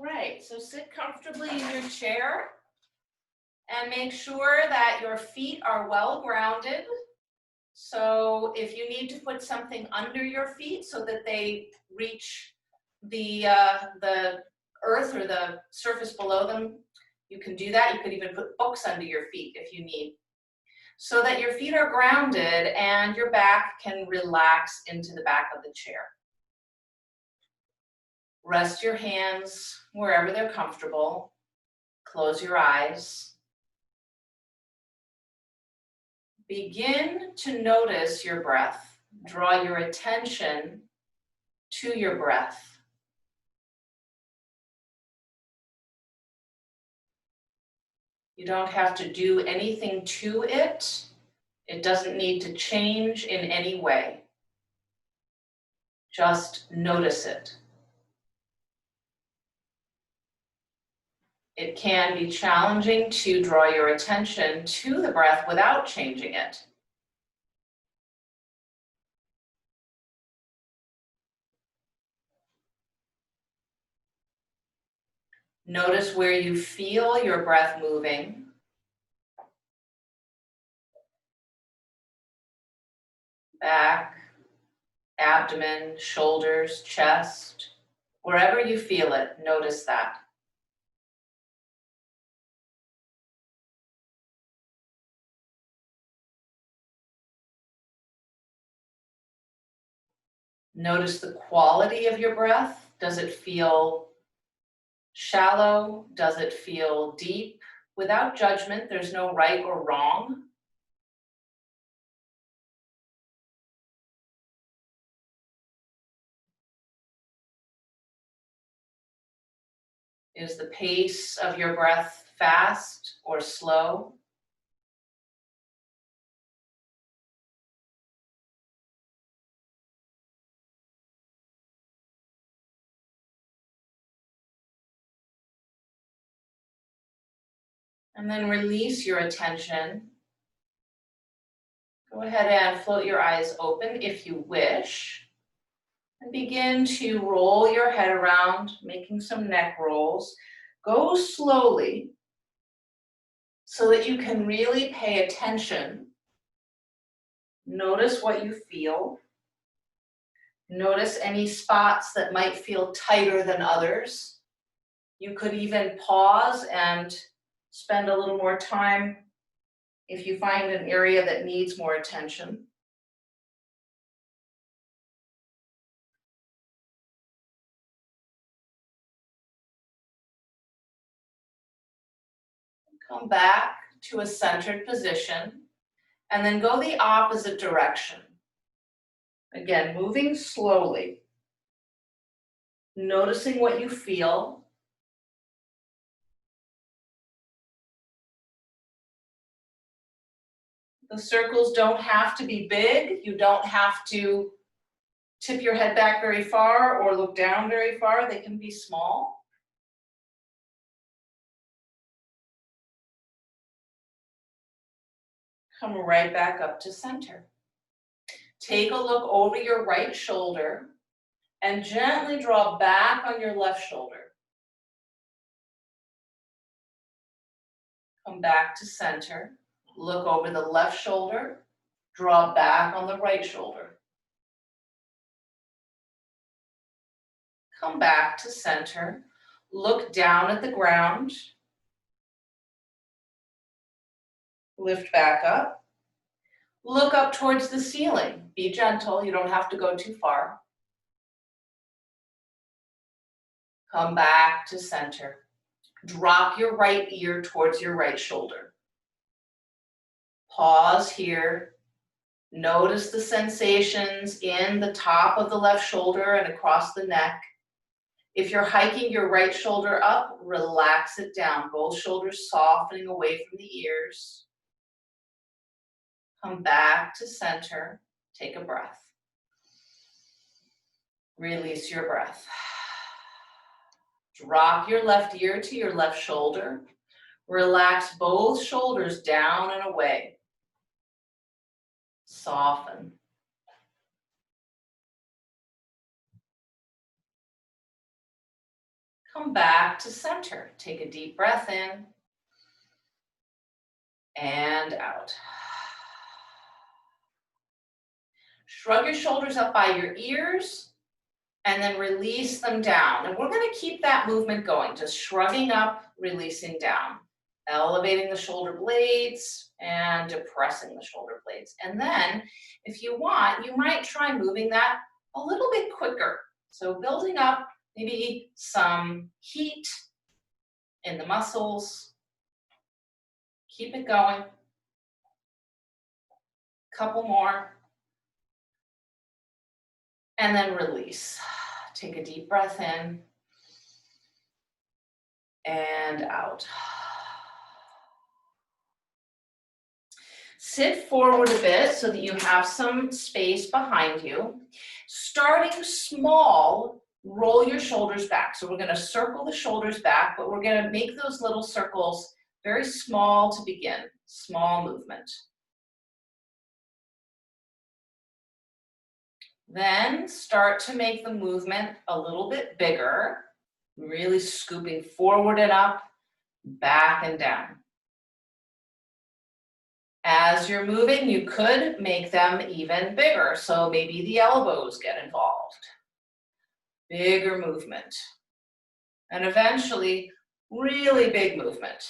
All right, so sit comfortably in your chair and make sure that your feet are well grounded. So if you need to put something under your feet so that they reach the earth or the surface below them, you can do that. You could even put books under your feet if you need, so that your feet are grounded and your back can relax into the back of the chair. Rest your hands wherever they're comfortable. Close your eyes. Begin to notice your breath. Draw your attention to your breath. You don't have to do anything to it. It doesn't need to change in any way. Just notice it. It can be challenging to draw your attention to the breath without changing it. Notice where you feel your breath moving. Back, abdomen, shoulders, chest, wherever you feel it, notice that. Notice the quality of your breath. Does it feel shallow? Does it feel deep? Without judgment, there's no right or wrong. Is the pace of your breath fast or slow? And then release your attention. Go ahead and float your eyes open if you wish. And begin to roll your head around, making some neck rolls. Go slowly so that you can really pay attention. Notice what you feel. Notice any spots that might feel tighter than others. You could even pause and spend a little more time if you find an area that needs more attention. Come back to a centered position and then go the opposite direction. Again, moving slowly, noticing what you feel. The circles don't have to be big. You don't have to tip your head back very far or look down very far. They can be small. Come right back up to center. Take a look over your right shoulder and gently draw back on your left shoulder. Come back to center. Look over the left shoulder. Draw back on the right shoulder. Come back to center. Look down at the ground. Lift back up. Look up towards the ceiling. Be gentle. You don't have to go too far. Come back to center. Drop your right ear towards your right shoulder. Pause here. Notice the sensations in the top of the left shoulder and across the neck. If you're hiking your right shoulder up, relax it down. Both shoulders softening away from the ears. Come back to center. Take a breath. Release your breath. Drop your left ear to your left shoulder. Relax both shoulders down and away. Soften. Come back to center. Take a deep breath in and out. Shrug your shoulders up by your ears and then release them down. And we're going to keep that movement going, just shrugging up, releasing down, elevating the shoulder blades and depressing the shoulder blades. And then if you want, you might try moving that a little bit quicker. So building up maybe some heat in the muscles. Keep it going. Couple more. And then release. Take a deep breath in and out. Sit forward a bit so that you have some space behind you. Starting small, roll your shoulders back. So we're going to circle the shoulders back, but we're going to make those little circles very small to begin. Small movement. Then start to make the movement a little bit bigger, really scooping forward and up, back and down. As you're moving, you could make them even bigger. So maybe the elbows get involved. Bigger movement. And eventually, really big movement.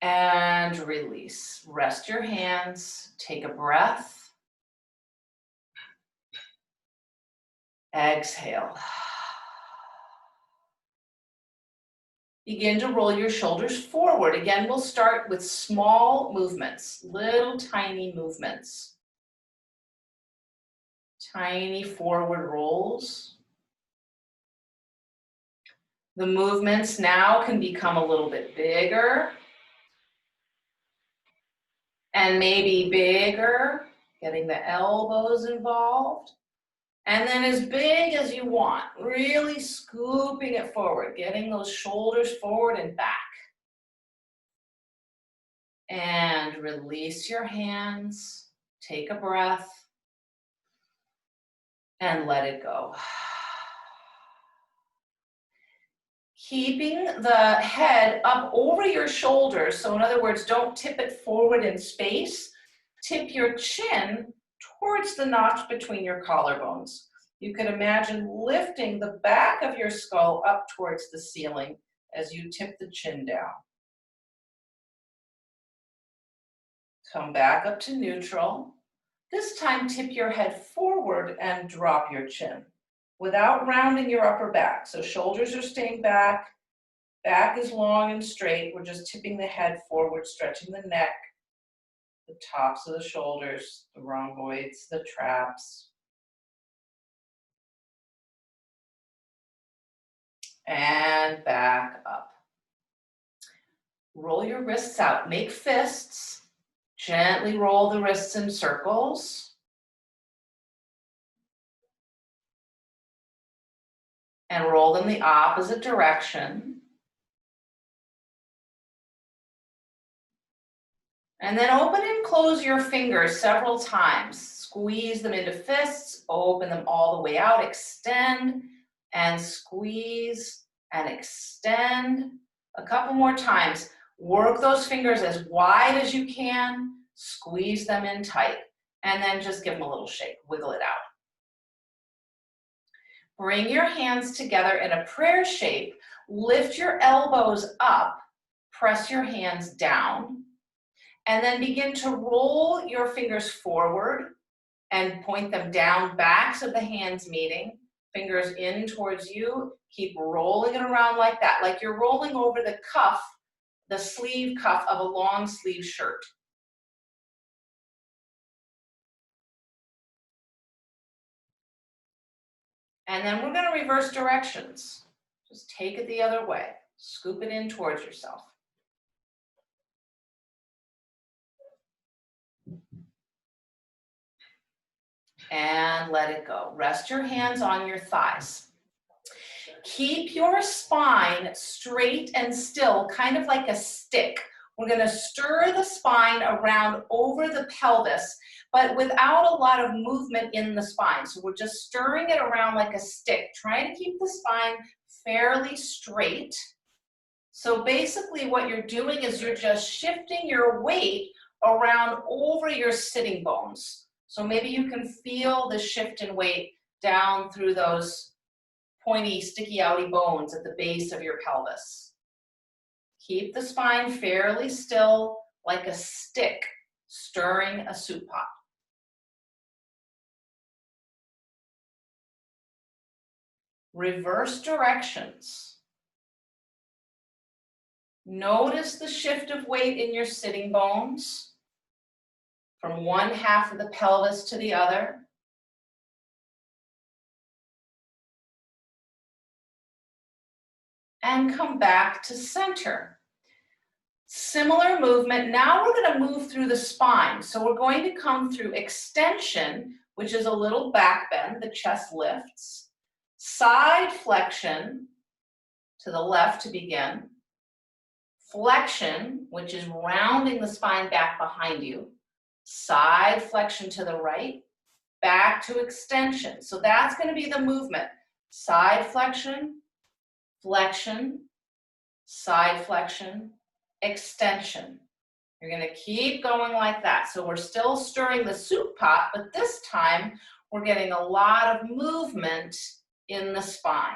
And release. Rest your hands. Take a breath. Exhale. Begin to roll your shoulders forward. Again, we'll start with small movements, little tiny movements. Tiny forward rolls. The movements now can become a little bit bigger. And maybe bigger, getting the elbows involved. And then as big as you want, really scooping it forward, getting those shoulders forward and back. And release your hands, take a breath, and let it go. Keeping the head up over your shoulders. So in other words, don't tip it forward in space. Tip your chin towards the notch between your collarbones. You can imagine lifting the back of your skull up towards the ceiling as you tip the chin down. Come back up to neutral. This time, tip your head forward and drop your chin without rounding your upper back. So shoulders are staying back, back is long and straight. We're just tipping the head forward, stretching the neck, the tops of the shoulders, the rhomboids, the traps. And back up. Roll your wrists out, make fists. Gently roll the wrists in circles. And roll them the opposite direction. And then open and close your fingers several times. Squeeze them into fists, open them all the way out, extend and squeeze and extend. A couple more times. Work those fingers as wide as you can, squeeze them in tight, and then just give them a little shake, wiggle it out. Bring your hands together in a prayer shape. Lift your elbows up, press your hands down, and then begin to roll your fingers forward and point them down, backs of the hands meeting, fingers in towards you. Keep rolling it around like that, like you're rolling over the cuff, the sleeve cuff of a long sleeve shirt. And then we're going to reverse directions. Just take it the other way. Scoop it in towards yourself. And let it go. Rest your hands on your thighs. Keep your spine straight and still, kind of like a stick, We're gonna stir the spine around over the pelvis, but without a lot of movement in the spine. So we're just stirring it around like a stick, trying to keep the spine fairly straight. So basically what you're doing is you're just shifting your weight around over your sitting bones. So maybe you can feel the shift in weight down through those pointy, sticky outy bones at the base of your pelvis. Keep the spine fairly still, like a stick stirring a soup pot. Reverse directions. Notice the shift of weight in your sitting bones from one half of the pelvis to the other. And come back to center. Similar movement. Now we're going to move through the spine. So we're going to come through extension, which is a little back bend, the chest lifts. Side flexion to the left to begin. Flexion, which is rounding the spine back behind you. Side flexion to the right. Back to extension. So that's going to be the movement. Side flexion, flexion, side flexion, extension. You're going to keep going like that. So we're still stirring the soup pot, but this time we're getting a lot of movement in the spine.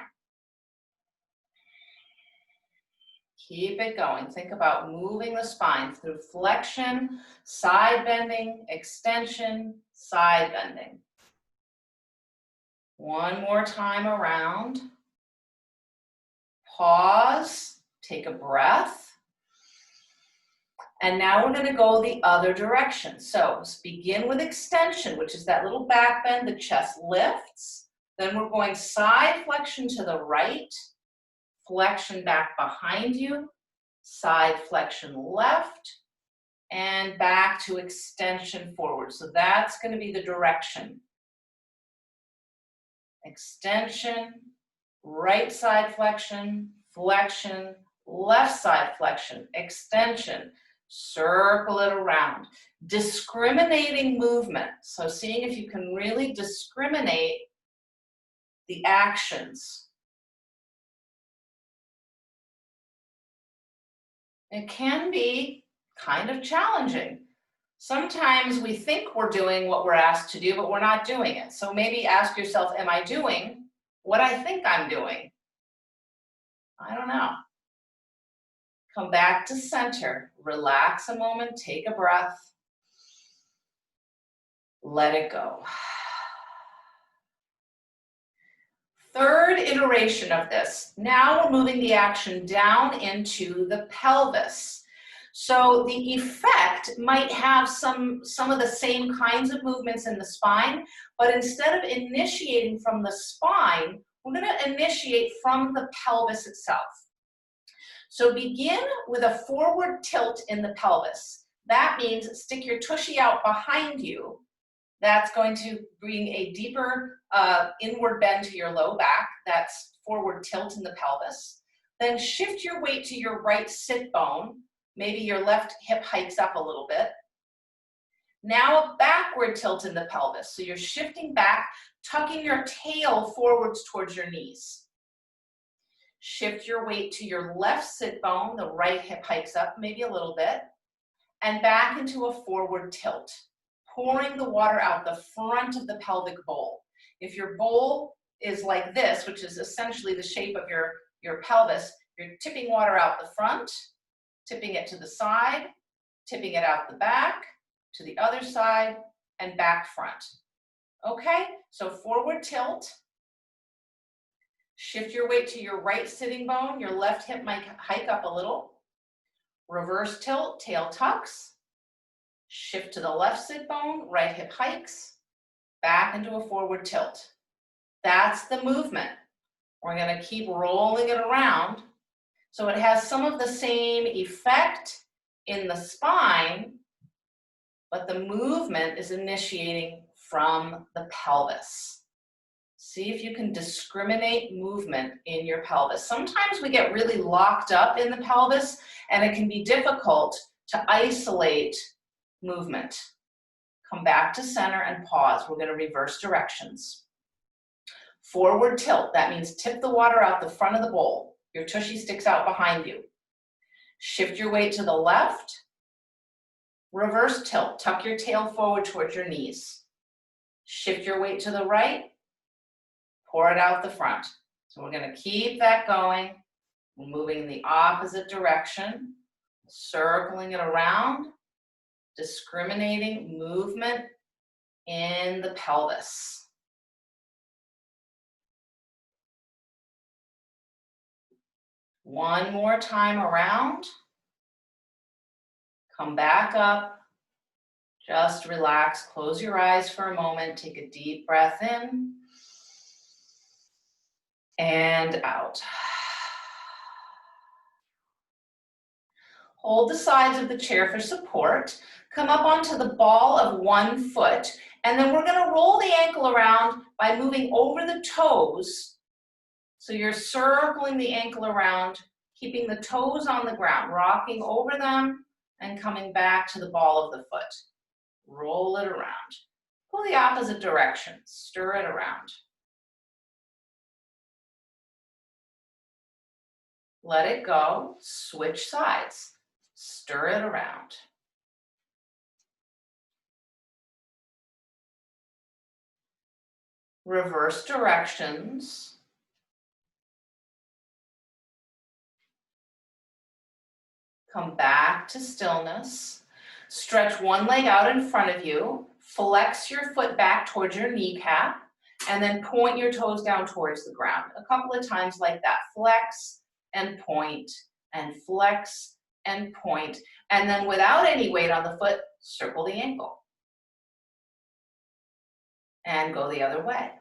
Keep it going. Think about moving the spine through flexion, side bending, extension, side bending. One more time around. Pause, take a breath. And now we're going to go the other direction. So let's begin with extension, which is that little back bend, the chest lifts. Then we're going side flexion to the right, flexion back behind you, side flexion left, and back to extension forward. So that's going to be the direction. Extension, right side flexion, flexion, left side flexion, extension. Circle it around. Discriminating movement. So seeing if you can really discriminate the actions. It can be kind of challenging. Sometimes we think we're doing what we're asked to do, but we're not doing it. So maybe ask yourself, am I doing what I think I'm doing? I don't know. Come back to center. Relax a moment, take a breath. Let it go. Third iteration of this. Now we're moving the action down into the pelvis. So the effect might have some of the same kinds of movements in the spine, but instead of initiating from the spine, we're going to initiate from the pelvis itself. So begin with a forward tilt in the pelvis. That means stick your tushy out behind you. That's going to bring a deeper inward bend to your low back. That's forward tilt in the pelvis. Then shift your weight to your right sit bone. Maybe your left hip hikes up a little bit. Now a backward tilt in the pelvis. So you're shifting back, tucking your tail forwards towards your knees. Shift your weight to your left sit bone. The right hip hikes up maybe a little bit. And back into a forward tilt. Pouring the water out the front of the pelvic bowl. If your bowl is like this, which is essentially the shape of your pelvis, you're tipping water out the front, tipping it to the side, tipping it out the back, to the other side, and back front. Okay, so forward tilt. Shift your weight to your right sitting bone. Your left hip might hike up a little. Reverse tilt, tail tucks. Shift to the left sit bone, right hip hikes, back into a forward tilt. That's the movement. We're going to keep rolling it around. So it has some of the same effect in the spine, but the movement is initiating from the pelvis. See if you can discriminate movement in your pelvis. Sometimes we get really locked up in the pelvis, and it can be difficult to isolate movement. Come back to center and pause. We're going to reverse directions. Forward tilt, that means tip the water out the front of the bowl. Your tushy sticks out behind you. Shift your weight to the left. Reverse tilt, tuck your tail forward towards your knees. Shift your weight to the right. Pour it out the front. So we're going to keep that going. We're moving in the opposite direction, circling it around, discriminating movement in the pelvis. One more time around. Come back up. Just relax. Close your eyes for a moment. Take a deep breath in and out. Hold the sides of the chair for support. Come up onto the ball of one foot, and then we're going to roll the ankle around by moving over the toes. So you're circling the ankle around, keeping the toes on the ground, rocking over them and coming back to the ball of the foot. Roll it around. Go the opposite direction. Stir it around. Let it go. Switch sides. Stir it around. Reverse directions. Come back to stillness. Stretch one leg out in front of you. Flex your foot back towards your kneecap, and then point your toes down towards the ground. A couple of times like that. Flex and point, and flex and point. And then without any weight on the foot, circle the ankle. And go the other way.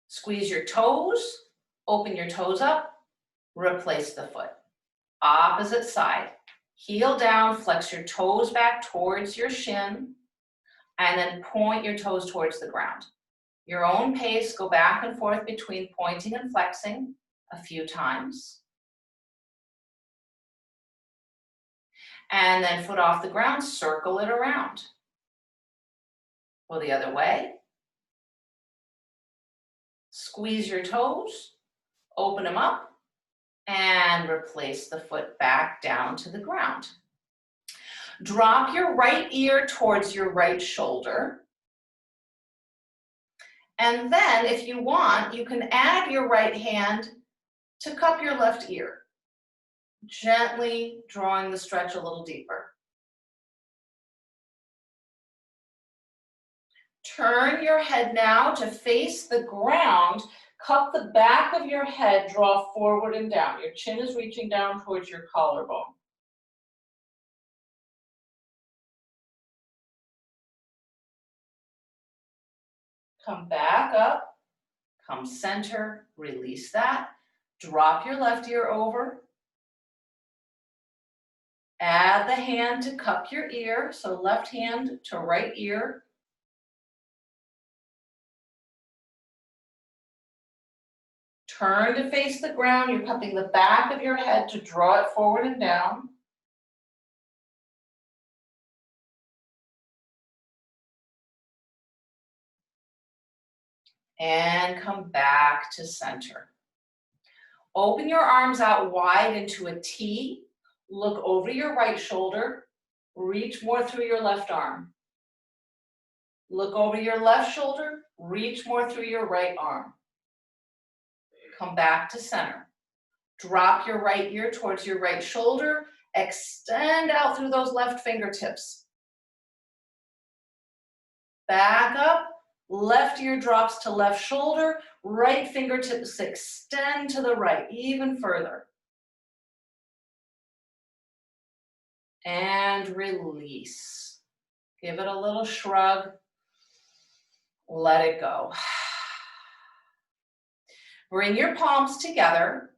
Squeeze your toes, open your toes up, replace the foot. Opposite side. Heel down, flex your toes back towards your shin, and then point your toes towards the ground. Your own pace, go back and forth between pointing and flexing a few times. And then foot off the ground, circle it around. Go the other way. Squeeze your toes, open them up, and replace the foot back down to the ground. Drop your right ear towards your right shoulder. And then, if you want, you can add your right hand to cup your left ear, gently drawing the stretch a little deeper. Turn your head now to face the ground. Cup the back of your head, draw forward and down. Your chin is reaching down towards your collarbone. Come back up, come center, release that. Drop your left ear over. Add the hand to cup your ear, so left hand to right ear. Turn to face the ground. You're cupping the back of your head to draw it forward and down. And come back to center. Open your arms out wide into a T. Look over your right shoulder. Reach more through your left arm. Look over your left shoulder. Reach more through your right arm. Come back to center. Drop your right ear towards your right shoulder. Extend out through those left fingertips. Back up. Left ear drops to left shoulder. Right fingertips extend to the right, even further. And release. Give it a little shrug. Let it go. Bring your palms together.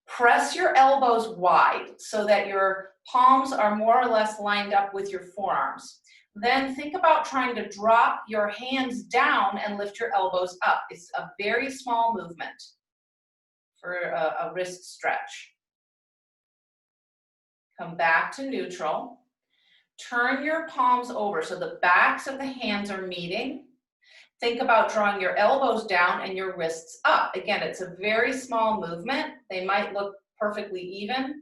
Press your elbows wide so that your palms are more or less lined up with your forearms. Then think about trying to drop your hands down and lift your elbows up. It's a very small movement for a wrist stretch. Come back to neutral. Turn your palms over so the backs of the hands are meeting. Think about drawing your elbows down and your wrists up. Again, it's a very small movement. They might look perfectly even,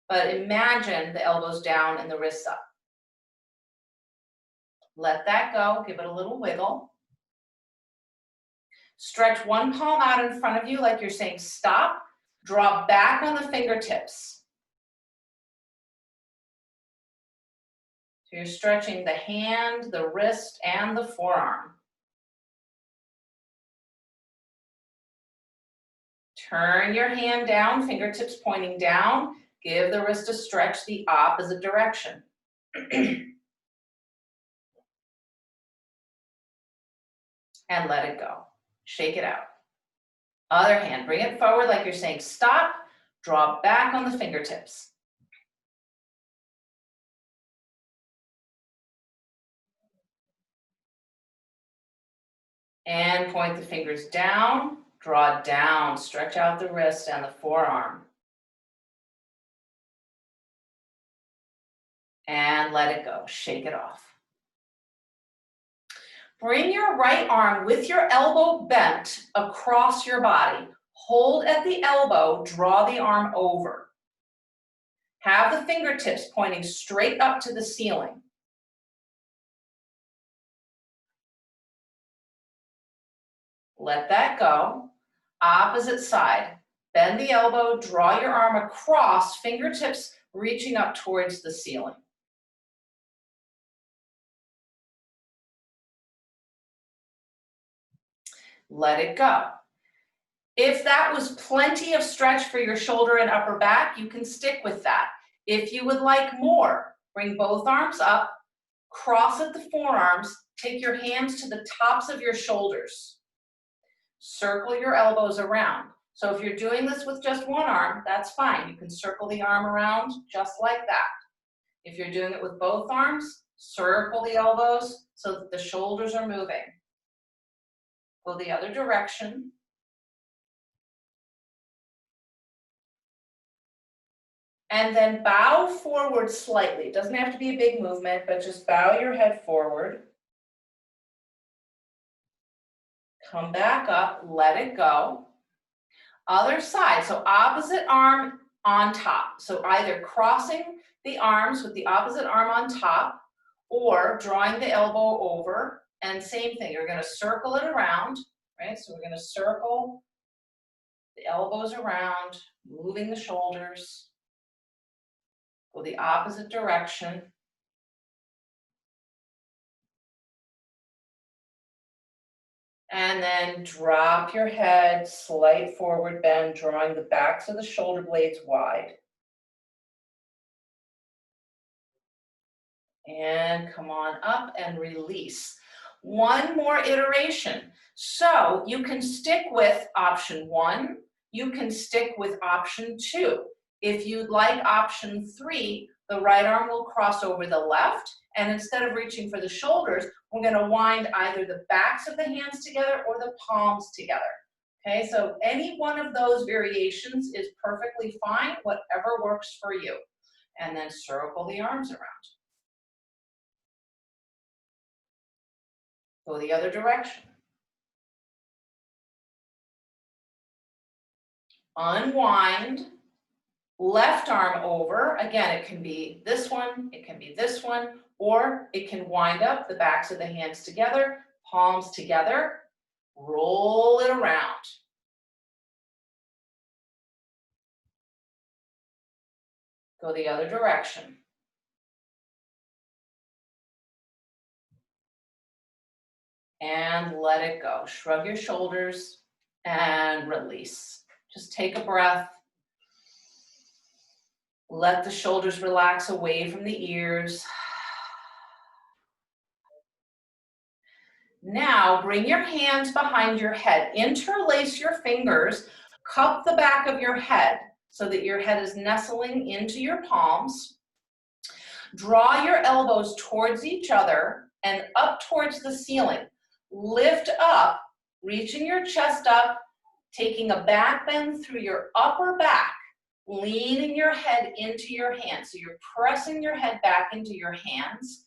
but imagine the elbows down and the wrists up. Let that go, give it a little wiggle. Stretch one palm out in front of you like you're saying stop. Draw back on the fingertips. So you're stretching the hand, the wrist, and the forearm. Turn your hand down, fingertips pointing down. Give the wrist a stretch the opposite direction. And let it go. Shake it out. Other hand, bring it forward like you're saying stop. Draw back on the fingertips. And point the fingers down. Draw down. Stretch out the wrist and the forearm. And let it go. Shake it off. Bring your right arm with your elbow bent across your body. Hold at the elbow, draw the arm over. Have the fingertips pointing straight up to the ceiling. Let that go. Opposite side. Bend the elbow, draw your arm across, fingertips reaching up towards the ceiling. Let it go. If that was plenty of stretch for your shoulder and upper back, you can stick with that. If you would like more, bring both arms up, cross at the forearms, take your hands to the tops of your shoulders. Circle your elbows around. So if you're doing this with just one arm, that's fine. You can circle the arm around just like that. If you're doing it with both arms, circle the elbows so that the shoulders are moving. Go the other direction. And then bow forward slightly. It doesn't have to be a big movement, but just bow your head forward. Come back up, let it go. Other side, so opposite arm on top. So either crossing the arms with the opposite arm on top or drawing the elbow over. And same thing, you're gonna circle it around, right? So we're gonna circle the elbows around, moving the shoulders. Go the opposite direction. And then drop your head, slight forward bend, drawing the backs of the shoulder blades wide. And come on up and release. One more iteration. So you can stick with option 1, you can stick with option 2. If you'd like option 3, the right arm will cross over the left, and instead of reaching for the shoulders, we're going to wind either the backs of the hands together or the palms together. Okay, so any one of those variations is perfectly fine, whatever works for you. And then circle the arms around. Go the other direction. Unwind. Left arm over. Again, it can be this one, it can be this one, or it can wind up the backs of the hands together, palms together, roll it around. Go the other direction. And let it go. Shrug your shoulders and release. Just take a breath. Let the shoulders relax away from the ears. Now bring your hands behind your head. Interlace your fingers. Cup the back of your head so that your head is nestling into your palms. Draw your elbows towards each other and up towards the ceiling. Lift up, reaching your chest up, taking a back bend through your upper back. leaning your head into your hands. So you're pressing your head back into your hands.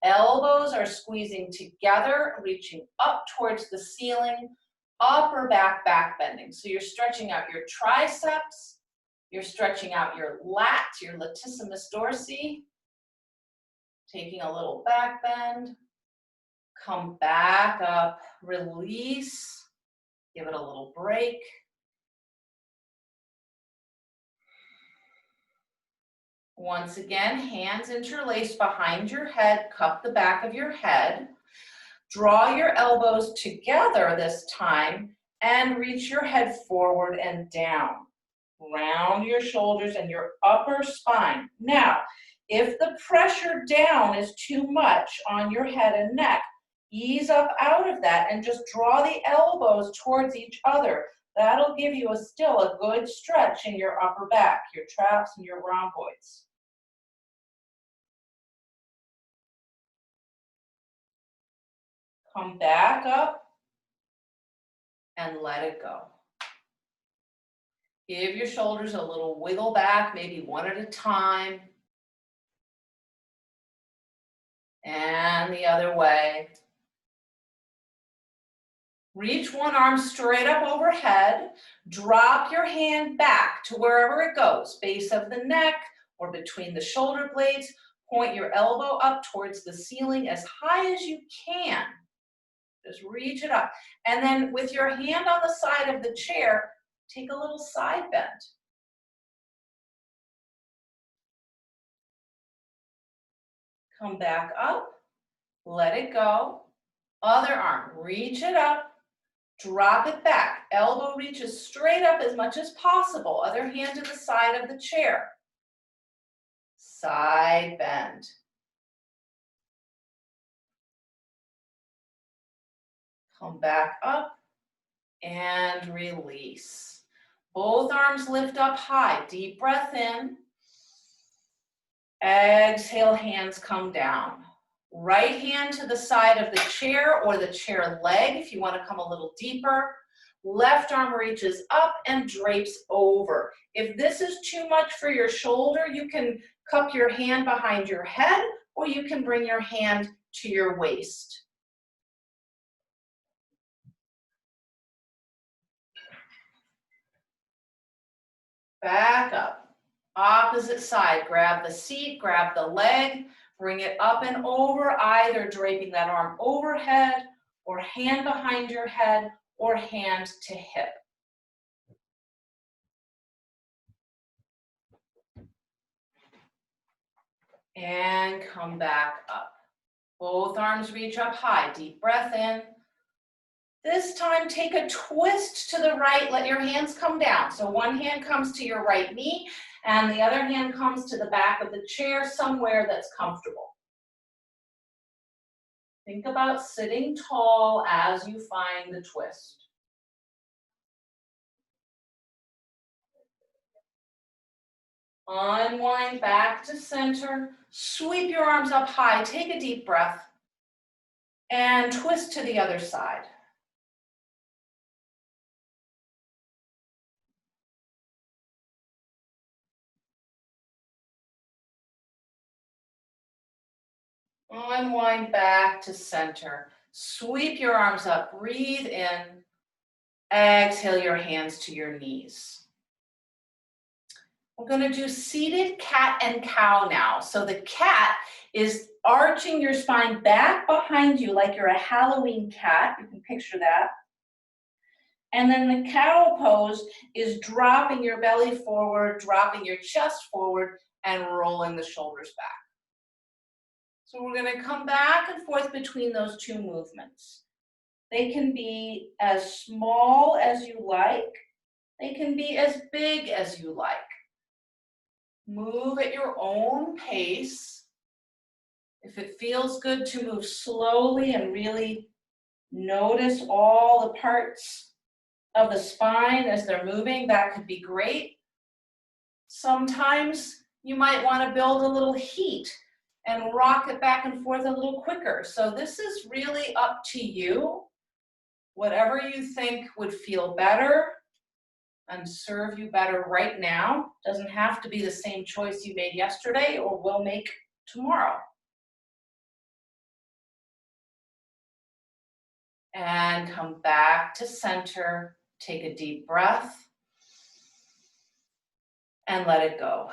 Elbows are squeezing together, reaching up towards the ceiling, upper back bending. So you're stretching out your triceps, you're stretching out your lats, your latissimus dorsi, taking a little back bend, come back up, release, give it a little break. Once again, hands interlaced behind your head, cup the back of your head. Draw your elbows together this time and reach your head forward and down. Round your shoulders and your upper spine. Now, if the pressure down is too much on your head and neck, ease up out of that and just draw the elbows towards each other. That'll give you still a good stretch in your upper back, your traps and your rhomboids. Come back up and let it go. Give your shoulders a little wiggle back, maybe one at a time. And the other way. Reach one arm straight up overhead. Drop your hand back to wherever it goes, base of the neck or between the shoulder blades. Point your elbow up towards the ceiling as high as you can. Just reach it up. And then with your hand on the side of the chair, take a little side bend. Come back up, let it go. Other arm, reach it up, drop it back. Elbow reaches straight up as much as possible. Other hand to the side of the chair. Side bend. Come back up and release. Both arms lift up high. Deep breath in. Exhale, hands come down. Right hand to the side of the chair or the chair leg if you want to come a little deeper. Left arm reaches up and drapes over. If this is too much for your shoulder, you can cup your hand behind your head or you can bring your hand to your waist. Back up. Opposite side. Grab the seat, grab the leg, bring it up and over, either draping that arm overhead or hand behind your head or hand to hip. And come back up. Both arms reach up high. Deep breath in. This time, take a twist to the right. Let your hands come down. So one hand comes to your right knee, and the other hand comes to the back of the chair, somewhere that's comfortable. Think about sitting tall as you find the twist. Unwind back to center. Sweep your arms up high. Take a deep breath. And twist to the other side. Unwind back to center. Sweep your arms up. Breathe in. Exhale your hands to your knees. We're going to do seated cat and cow now. So the cat is arching your spine back behind you like you're a Halloween cat. You can picture that. And then the cow pose is dropping your belly forward, dropping your chest forward, and rolling the shoulders back. So we're going to come back and forth between those two movements. They can be as small as you like. They can be as big as you like. Move at your own pace. If it feels good to move slowly and really notice all the parts of the spine as they're moving, that could be great. Sometimes you might want to build a little heat and rock it back and forth a little quicker. So this is really up to you. Whatever you think would feel better. and serve you better right now. Doesn't have to be the same choice you made yesterday or will make tomorrow. And come back to center. Take a deep breath and let it go.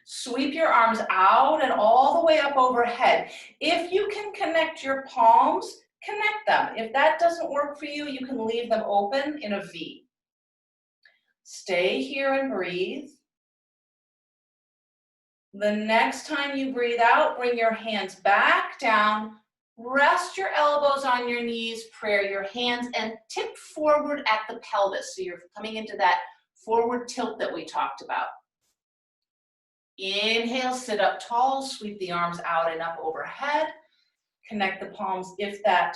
Sweep your arms out and all the way up overhead. If you can connect your palms, connect them. If that doesn't work for you, you can leave them open in a V. Stay here and breathe. The next time you breathe out, bring your hands back down. Rest your elbows on your knees, prayer your hands, and tip forward at the pelvis. So you're coming into that forward tilt that we talked about. Inhale, sit up tall, sweep the arms out and up overhead. Connect the palms if that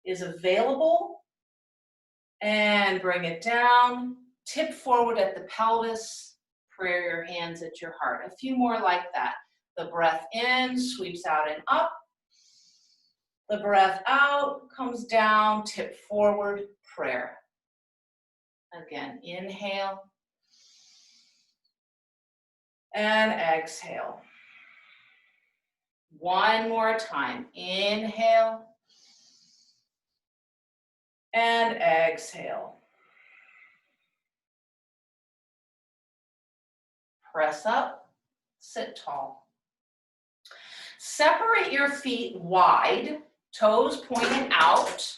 is available. And bring it down. Tip forward at the pelvis. Prayer your hands at your heart. A few more like that. The breath in, sweeps out and up. The breath out, comes down, tip forward, prayer. Again, inhale. And exhale. One more time. Inhale. And exhale. Press up, sit tall. Separate your feet wide, toes pointing out,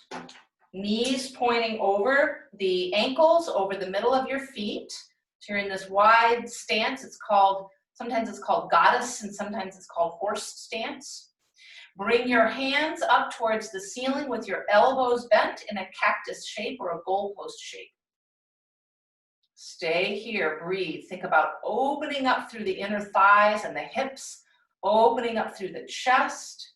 knees pointing over the ankles, over the middle of your feet. So you're in this wide stance. Sometimes it's called goddess and sometimes it's called horse stance. Bring your hands up towards the ceiling with your elbows bent in a cactus shape or a goalpost shape. Stay here, breathe. Think about opening up through the inner thighs and the hips, opening up through the chest.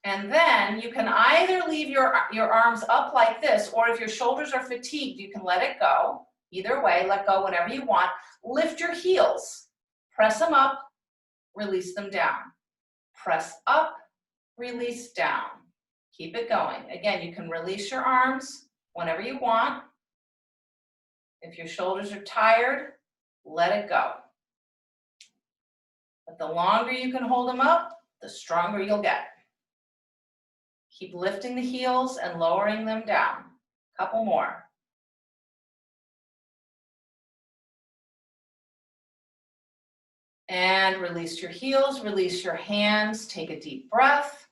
And then you can either leave your arms up like this, or if your shoulders are fatigued, you can let it go. Either way, let go whenever you want. Lift your heels, press them up, release them down. Press up, release down. Keep it going. Again, you can release your arms whenever you want. If your shoulders are tired, let it go. But the longer you can hold them up, the stronger you'll get. Keep lifting the heels and lowering them down. Couple more. And release your heels, release your hands, take a deep breath.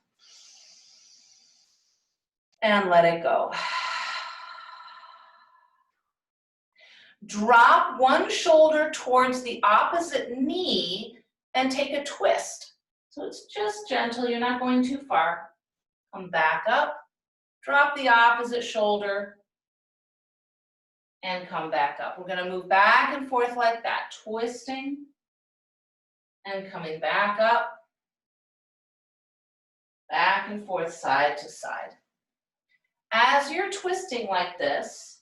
And let it go. Drop one shoulder towards the opposite knee and take a twist. So it's just gentle, you're not going too far. Come back up, drop the opposite shoulder, and come back up. We're gonna move back and forth like that, twisting and coming back up, back and forth, side to side. As you're twisting like this,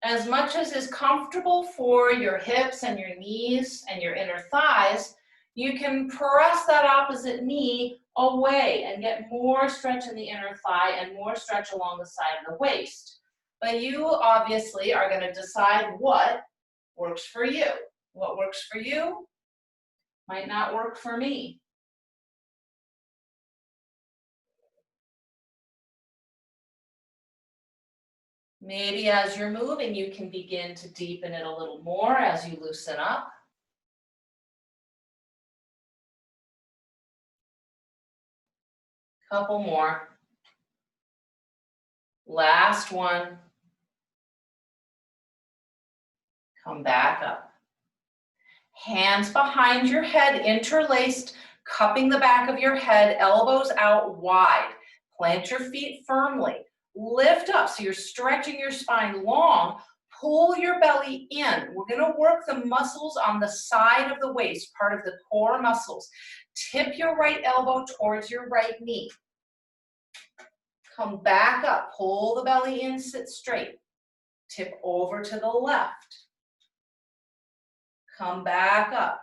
as much as is comfortable for your hips and your knees and your inner thighs, you can press that opposite knee away and get more stretch in the inner thigh and more stretch along the side of the waist. But you obviously are going to decide what works for you. What works for you might not work for me. Maybe as you're moving, you can begin to deepen it a little more as you loosen up. Couple more. Last one. Come back up. Hands behind your head, interlaced, cupping the back of your head, elbows out wide. Plant your feet firmly. Lift up so you're stretching your spine long. Pull your belly in. We're going to work the muscles on the side of the waist, part of the core muscles. Tip your right elbow towards your right knee. Come back up. Pull the belly in, sit straight. Tip over to the left. Come back up.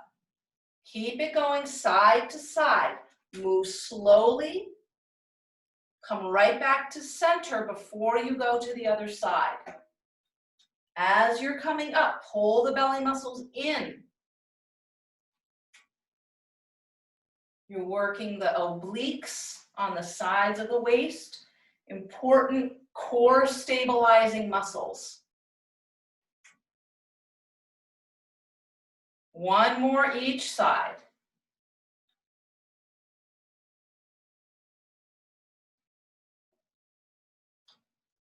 Keep it going side to side. Move slowly. Come right back to center before you go to the other side. As you're coming up, pull the belly muscles in. You're working the obliques on the sides of the waist, important core stabilizing muscles. One more each side.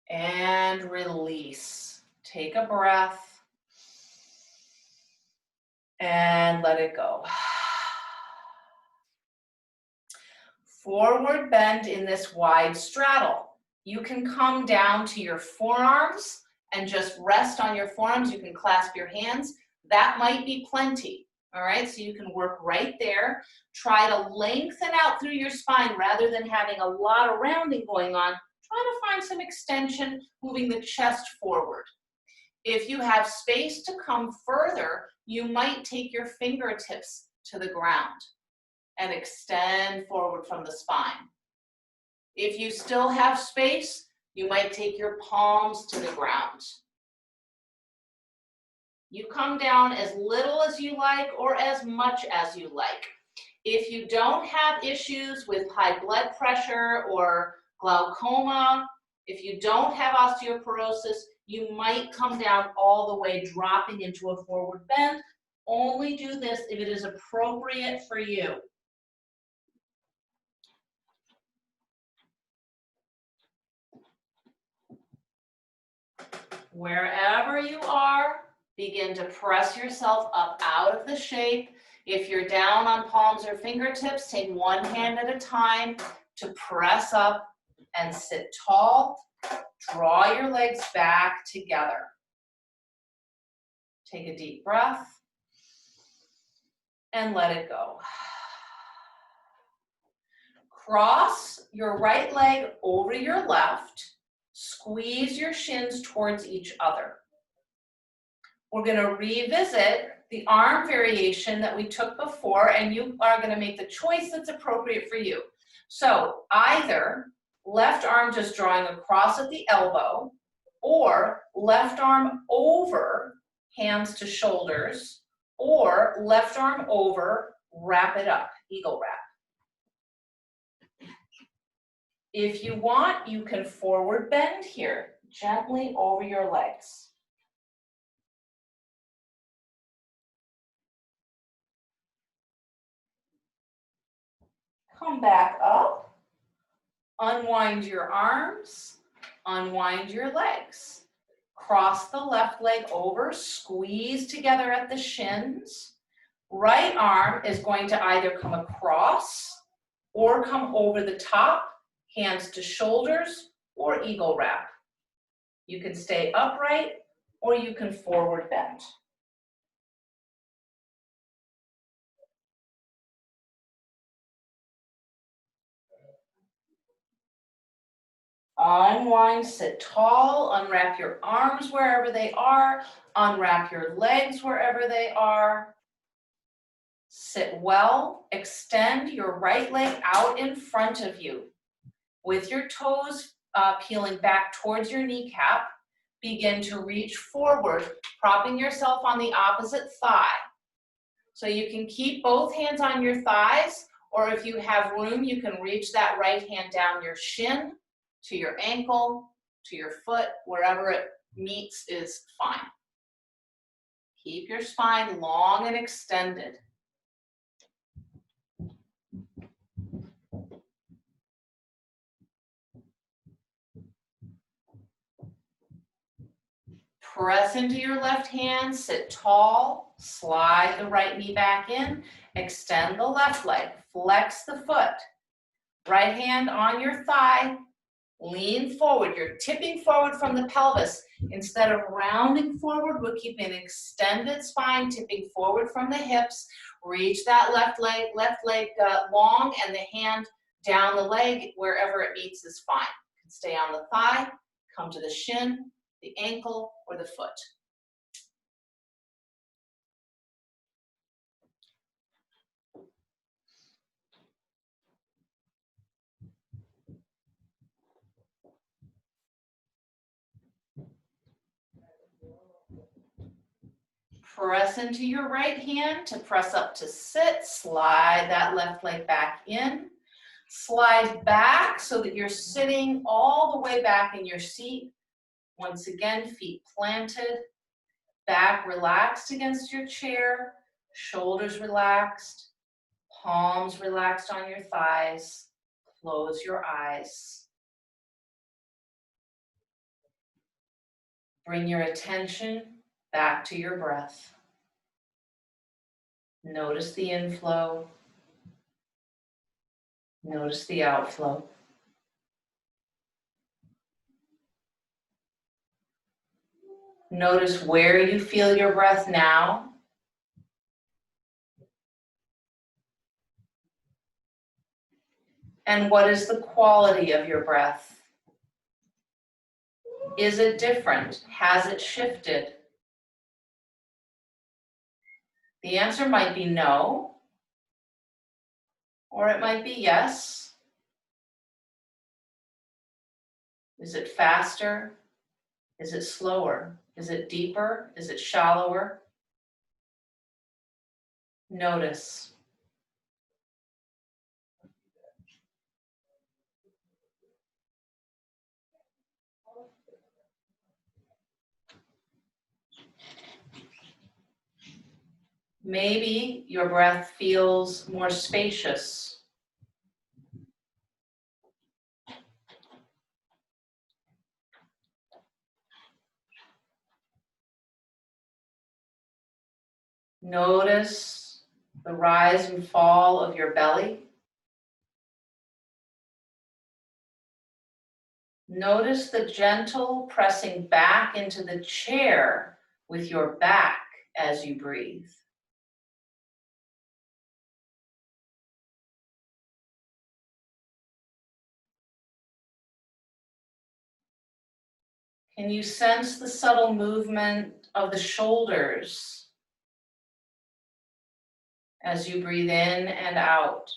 And release. Take a breath and let it go. Forward bend in this wide straddle. You can come down to your forearms and just rest on your forearms. You can clasp your hands. That might be plenty, all right? So you can work right there. Try to lengthen out through your spine rather than having a lot of rounding going on. Try to find some extension, moving the chest forward. If you have space to come further, you might take your fingertips to the ground and extend forward from the spine. If you still have space, you might take your palms to the ground. You come down as little as you like or as much as you like. If you don't have issues with high blood pressure or glaucoma, if you don't have osteoporosis, you might come down all the way, dropping into a forward bend. Only do this if it is appropriate for you. Wherever you are, begin to press yourself up out of the shape. If you're down on palms or fingertips, take one hand at a time to press up and sit tall. Draw your legs back together. Take a deep breath and let it go. Cross your right leg over your left. Squeeze your shins towards each other. We're going to revisit the arm variation that we took before, and you are going to make the choice that's appropriate for you. So either left arm just drawing across at the elbow, or left arm over, hands to shoulders, or left arm over, wrap it up, eagle wrap. If you want, you can forward bend here, gently over your legs. Come back up, unwind your arms, unwind your legs. Cross the left leg over, squeeze together at the shins. Right arm is going to either come across or come over the top, hands to shoulders, or eagle wrap. You can stay upright or you can forward bend. Unwind, sit tall, unwrap your arms wherever they are, unwrap your legs wherever they are. Sit well, extend your right leg out in front of you. With your toes peeling back towards your kneecap, begin to reach forward, propping yourself on the opposite thigh. So you can keep both hands on your thighs, or if you have room, you can reach that right hand down your shin, to your ankle, to your foot, wherever it meets is fine. Keep your spine long and extended. Press into your left hand, sit tall, slide the right knee back in, extend the left leg, flex the foot. Right hand on your thigh, lean forward. You're tipping forward from the pelvis. Instead of rounding forward, we're keeping an extended spine, tipping forward from the hips. Reach that left leg long, and the hand down the leg, wherever it meets is fine. You can stay on the thigh, come to the shin, the ankle, or the foot. press into your right hand to press up to sit. Slide that left leg back in. Slide back so that you're sitting all the way back in your seat. Once again, feet planted, back relaxed against your chair, shoulders relaxed, palms relaxed on your thighs. Close your eyes. Bring your attention back to your breath. Notice the inflow. Notice the outflow. Notice where you feel your breath now. And what is the quality of your breath? Is it different? Has it shifted? The answer might be no, or it might be yes. Is it faster? Is it slower? Is it deeper? Is it shallower? Notice. Maybe your breath feels more spacious. Notice the rise and fall of your belly. Notice the gentle pressing back into the chair with your back as you breathe. Can you sense the subtle movement of the shoulders as you breathe in and out?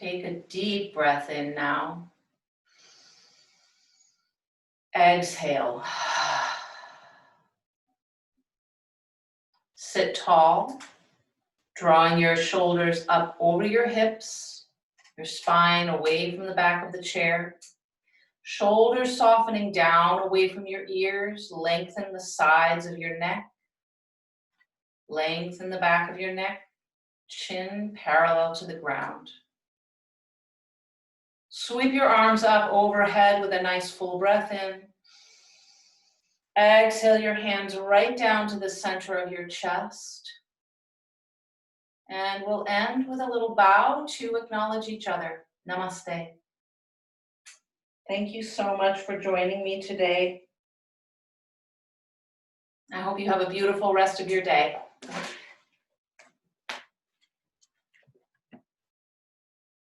Take a deep breath in now. Exhale. Sit tall, drawing your shoulders up over your hips, your spine away from the back of the chair. Shoulders softening down away from your ears. Lengthen the sides of your neck. Lengthen the back of your neck. Chin parallel to the ground. Sweep your arms up overhead with a nice full breath in. Exhale your hands right down to the center of your chest. And we'll end with a little bow to acknowledge each other. Namaste. Thank you so much for joining me today. I hope you have a beautiful rest of your day.